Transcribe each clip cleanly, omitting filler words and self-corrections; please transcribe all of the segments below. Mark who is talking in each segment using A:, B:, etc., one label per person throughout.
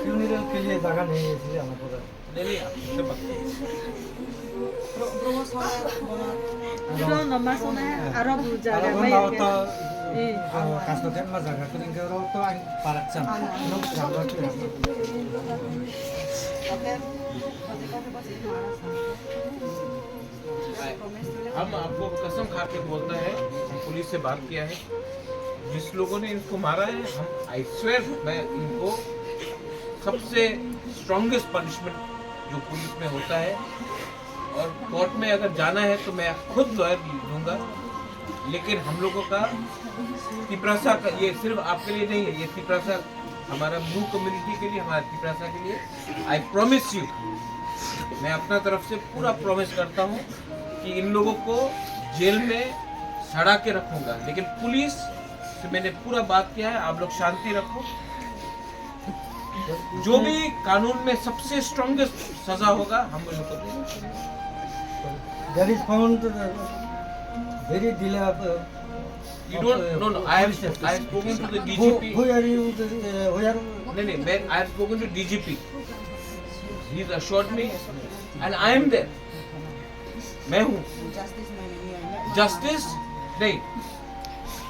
A: Funeral के लिए जगह नहीं है इसलिए आना पड़ा।
B: Itu nama sana Arab jaga
A: Kalau
B: baik.
A: mau to kasutnya mah jaga kuning kero to ang parak jam. Nuk jaga tu ya.
C: हम आपको कसम खा के बोलता है, हम पुलिस से बात किया है, जिस लोगों ने इनको मारा है, हम आई स्वेयर मैं इनको सबसे स्ट्रॉन्गेस्ट पनिशमेंट जो पुलिस में होता है, और कोर्ट में अगर जाना है तो मैं खुद लॉयर लूँगा, लेकिन हम लोगों का तिपरासा का ये सिर्फ आपके लिए नहीं है, ये तिपरासा हमारा ब्लू कम्युनिटी के लिए, हमारा तिपरासा के लिए। आई प्रॉमिस यू, मैं अपना तरफ से पूरा प्रॉमिस करता हूँ कि इन लोगों को जेल में सड़ा के रखूंगा, लेकिन पुलिस से मैंने पूरा बात किया है, आप लोग शांति रखो, जो भी कानून में सबसे स्ट्रॉन्गेस्ट सजा होगा हम लोग को देंगे।
A: There is found very delay of.
C: You don't no. I have spoken to the DGP.
A: Who are you? Where?
C: नहीं, मैं I have spoken to DGP. He's assured me, and I am there. मैं हूँ। Justice नहीं,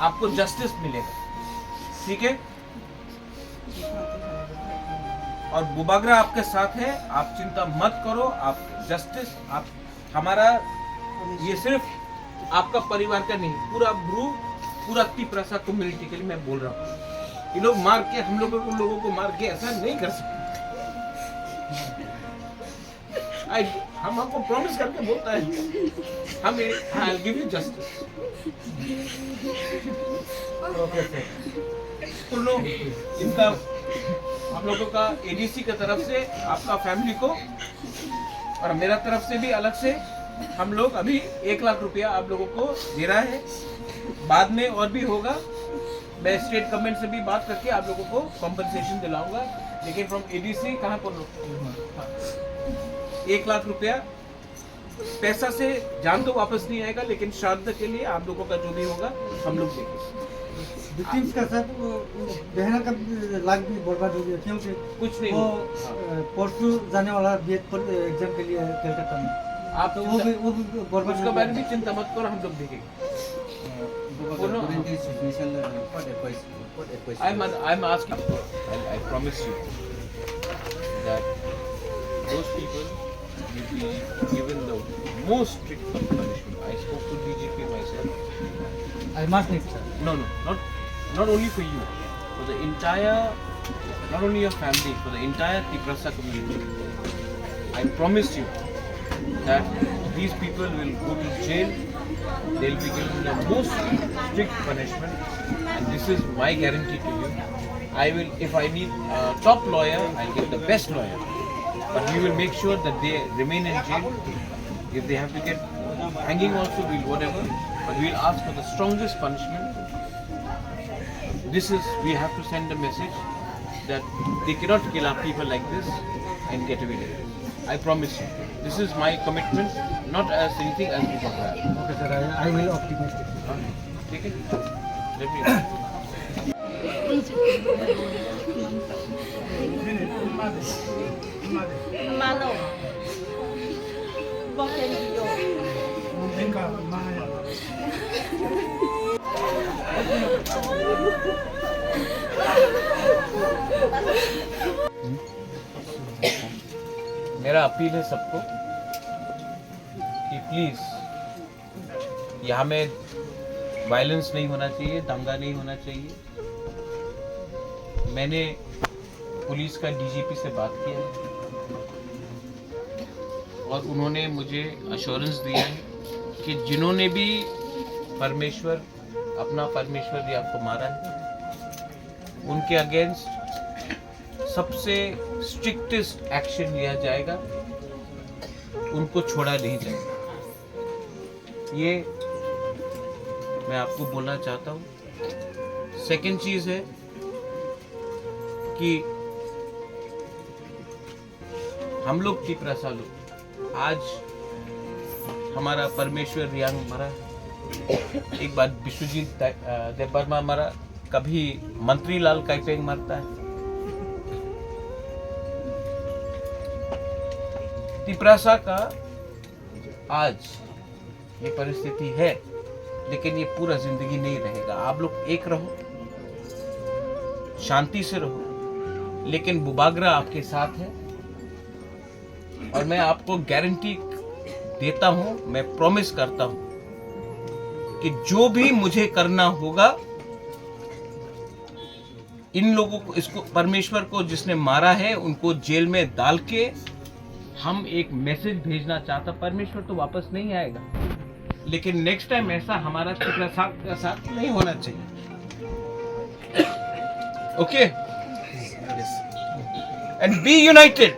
C: आपको justice मिलेगा, ठीक है? और बुबागरा आपके साथ है, आप चिंता मत करो, आप जस्टिस, आप हमारा ये सिर्फ आपका परिवार का नहीं, पूरा ब्रू, पूरा तिपरासा कम्युनिटी के लिए मैं बोल रहा हूँ। ये लोग मार के हम लोगों को मार के ऐसा नहीं कर सकते। हम आपको प्रॉमिस करके बोलता है, हम I'll give you justice. तो लोग इनका हम लोगों का एडीसी की तरफ से आपका फैमिली को और मेरा तरफ से भी अलग से हम लोग अभी 1 लाख रुपया आप लोगों को दे रहा है, बाद में और भी होगा, मैं स्टेट गवर्नमेंट से भी बात करके आप लोगों को कॉम्पनसेशन दिलाऊंगा, लेकिन फ्रॉम एडीसी कहाँ पर 1 लाख रुपया पैसा से जान तो वापस नहीं आएगा, लेकिन श्राद्ध के लिए आप लोगों का जो भी होगा हम लोग देंगे।
A: विक्टिम्स का सर बहना का लाख भी बर्बाद हो गया, क्योंकि
C: कुछ नहीं
A: वो परसों जाने वाला बीएड एग्जाम के लिए कलकत्ता में,
C: आप
A: तो वो भी बर्बाद
C: उसका बारे में चिंता मत करो, हम लोग देखेंगे। I'm asking, I promise you that those people will be given the most strict punishment. I spoke to DGP myself.
A: I must need sir.
C: No, not only for you, for the entire, not only your family, for the entire Tiprasa community. I promise you that these people will go to jail. They'll be given the most strict punishment, and this is my guarantee to you. I will, if I need a top lawyer, I'll get the best lawyer. But we will make sure that they remain in jail. If they have to get hanging also, we'll whatever. But we'll ask for the strongest punishment. This is, we have to send a message that they cannot kill our people like this and get away with it. I promise you. This is my commitment, not as anything as we got.
A: Okay sir, I will optimistic.
C: Take it. Let me.
B: Mano. Bakit video?
C: मेरा appeal है सबको कि please यहाँ में violence नहीं होना चाहिए, दंगा नहीं होना चाहिए। मैंने पुलिस का डीजीपी से बात किया है और उन्होंने मुझे अश्योरेंस दिया है कि जिन्होंने भी अपना परमेश्वर जी आपको मारा है, उनके अगेंस्ट सबसे स्ट्रिक्टेस्ट एक्शन लिया जाएगा, उनको छोड़ा नहीं जाएगा। ये मैं आपको बोलना चाहता हूँ। सेकंड चीज है कि हम लोग तिपरासा लोग आज हमारा परमेश्वर रियांग मरा, एक बार विश्वजीत देवबर्मा मरा, कभी मंत्री लाल काइपेंग मरता है। तिपरासा का आज ये परिस्थिति है, लेकिन ये पूरा जिंदगी नहीं रहेगा। आप लोग एक रहो, शांति से रहो, लेकिन बुबागरा आपके साथ है। और मैं आपको गारंटी देता हूं, मैं प्रॉमिस करता हूं कि जो भी मुझे करना होगा, इन लोगों को, इसको परमेश्वर को जिसने मारा है उनको जेल में डाल के हम एक मैसेज भेजना चाहता। परमेश्वर तो वापस नहीं आएगा, लेकिन नेक्स्ट टाइम ऐसा हमारा तिपरासा के साथ नहीं होना चाहिए। Okay, and be united,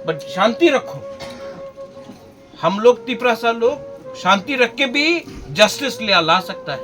C: but शांति रखो। हम लोग तिपरासा लोग शांति रख के भी जस्टिस ला सकता है,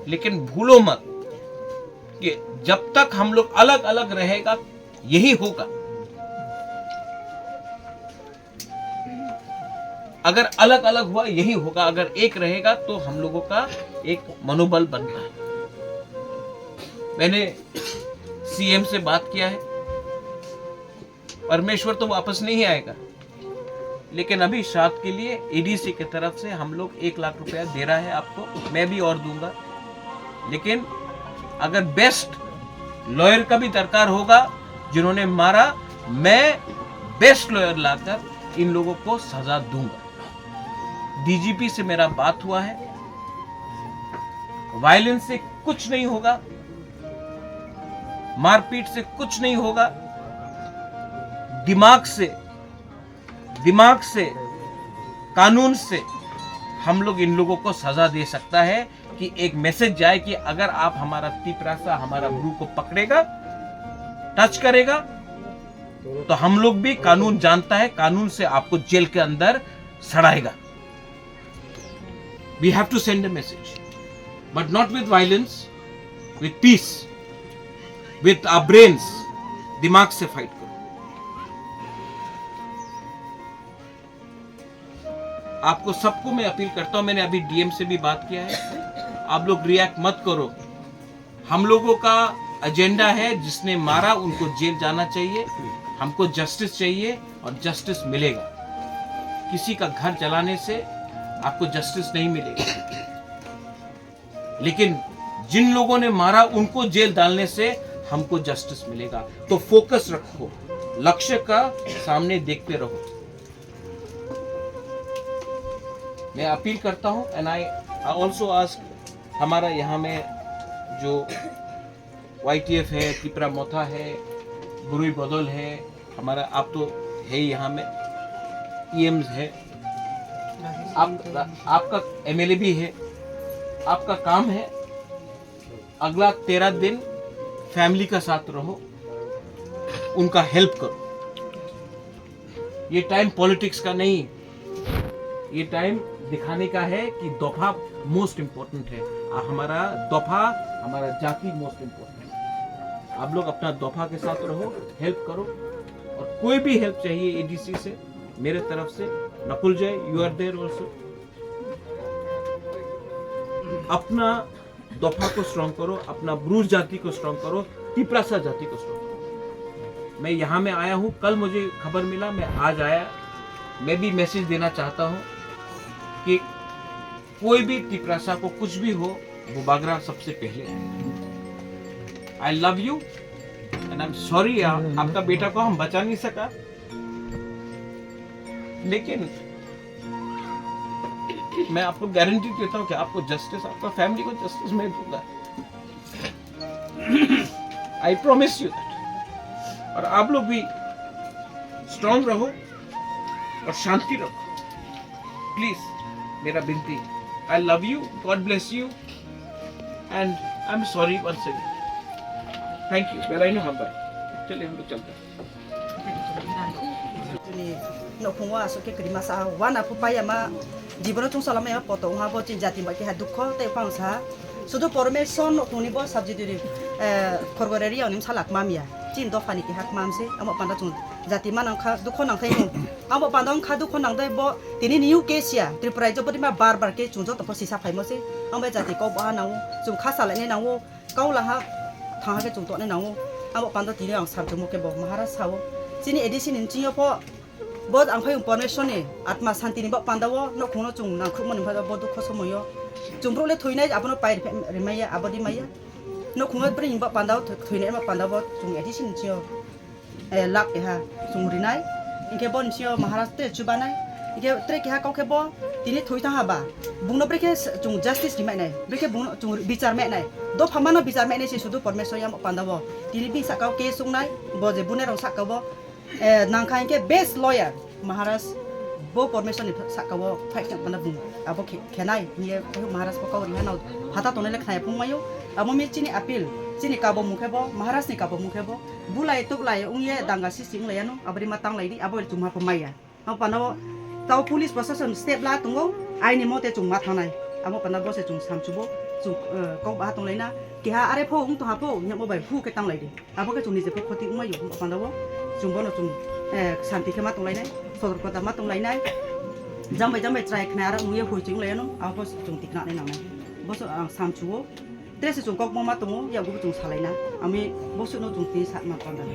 C: लेकिन भूलो मत कि जब तक हम लोग अलग अलग रहेगा यही होगा। अगर अलग अलग हुआ यही होगा, अगर एक रहेगा तो हम लोगों का एक मनोबल बनता है। मैंने सीएम से बात किया है, परमेश्वर तो वापस नहीं आएगा, लेकिन अभी श्राद्ध के लिए एडीसी की तरफ से हम लोग 1 लाख रुपया दे रहा है आपको, मैं भी और दूंगा। लेकिन अगर बेस्ट लॉयर का भी दरकार होगा जिन्होंने मारा, मैं बेस्ट लॉयर लाकर इन लोगों को सजा दूंगा। डीजीपी से मेरा बात हुआ है, वायलेंस से कुछ नहीं होगा, मारपीट से कुछ नहीं होगा, दिमाग से, कानून से हम लोग इन लोगों को सजा दे सकता है कि एक मैसेज जाए कि अगर आप हमारा तिपरासा, हमारा गुरु को पकड़ेगा, टच करेगा, तो हम लोग भी कानून जानता है, कानून से आपको जेल के अंदर सड़ाएगा। We have to send a message, but not with violence, with peace, with our brains. दिमाग से फाइट करो। आपको सबको मैं अपील करता हूं, मैंने अभी डीएम से भी बात किया है, आप लोग रिएक्ट मत करो। हम लोगों का एजेंडा है, जिसने मारा उनको जेल जाना चाहिए, हमको जस्टिस चाहिए और जस्टिस मिलेगा। किसी का घर जलाने से आपको जस्टिस नहीं मिलेगा, लेकिन जिन लोगों ने मारा उनको जेल डालने से हमको जस्टिस मिलेगा। तो फोकस रखो, लक्ष्य का सामने देखते रहो। मैं अपील करता हूं, एंड आई ऑल्सो आस्क, हमारा यहाँ में जो YTF है, तिपरा मोथा है, गुरुई बदल है, हमारा आप तो है यहाँ में, EMs है, आपका MLA भी है। आपका काम है अगला 13 दिन फैमिली का साथ रहो, उनका हेल्प करो। ये टाइम पॉलिटिक्स का नहीं, ये टाइम दिखाने का है कि दफा मोस्ट इंपॉर्टेंट है। हमारा दफा, हमारा जाति मोस्ट इंपॉर्टेंट है। आप लोग अपना दफा के साथ रहो, हेल्प करो, और कोई भी हेल्प चाहिए एडीसी से, मेरे तरफ से, नकुल जय, यू आर देयर ऑल्सो। अपना दफा को स्ट्रॉन्ग करो, अपना ब्रूज जाति को स्ट्रॉन्ग करो, तिपरासा जाति को स्ट्रॉन्ग करो। मैं यहाँ में आया हूँ, कल मुझे खबर मिला, मैं आज आया। मैं भी मैसेज देना चाहता हूँ कि कोई भी तिपरासा को कुछ भी हो, बुबागरा सबसे पहले है। आई love you and I am sorry, आपका बेटा को हम बचा नहीं सका, लेकिन मैं आपको गारंटी देता हूं कि आपको जस्टिस, आपका फैमिली को जस्टिस मैं दूंगा। I promise you that. और आप लोग भी स्ट्रांग रहो और शांति रखो, प्लीज, मेरा विनती। I love you, God bless you, and I am sorry once again. Thank you. बेलाइनो हम बाय, चलिए हम लोग चलते हैं।
D: नखुंगा सुके क्रीमासा वाना पुपाया मा जीवन चुंग सलामे पतो हा बचिन जाति मा के दुख ते पांसा sudah permission tuni bos subject itu korporasi yang salak mamia cin do fani ki hak mam se amo panda chung jati manang kha dukho nang thai mu amo panda kha dukho nang dai bo tini new case ya triprai jo pati ma bar ke chung jo to sisa phai mo se amo jati ko ba nang chung kha sala ne nang wo kau la ha thang ha ke chung to ne nang wo amo panda tini ang sab jo mo ke bo maharaj sawo chini edition in chi yo po bo ang phai permission ne atma santi ni bo panda wo no khono chung nang khum mon pha bo dukho so mo yo chung pro le thoinai apono pai remaya abodi maya nó không có bring bắp pan đào thuyền này mà pan đào bắp dùng cái gì chiêu lạc cái ha dùng gì này cái bọn chiêu Maharashtra chú ban này cái tre cái ha câu cái bọn thì này thổi thang ha ba bung nó bring cái dùng justice gì này bring cái bung nó dùng bicar mẹ này đó phàm nó bicar mẹ này chỉ số đó permission yang pan đào bắp thì này bị sắc câu cái sung này bao giờ bung này rong sắc câu bắp nang khai cái best lawyer Maharashtra bo permission ni sắc câu phải cái pan đào bung abo cái này như Maharashtra câu riha nào hata tone lek khai phung mayo amo mi chini appeal chini kabo mukhebo Maharashtra ni kabo mukhebo bulai tuk lai ungye danga sising lai anu abri matang lai di abo cuma pemaya amo panao tau police procession step la tungo ai ni mote chung ma thanai amo panabo se chung samchubo chung ko ba tong lai na ki ha are pho ung to ha pho nyamo bai phu ke tang lai di abo ke chung ni je pho khoti umayu panabo chung bono chung santi ke ma tong lai nai sor ko ta ma tong lai nai jambai try khna ra ungye hui chung lai anu abo chung tikna nai nang nai bo so samchubo Terus sejongkok mama tunggu, ya gue cung salai na, ami bosuk no cung ti saat makan dah.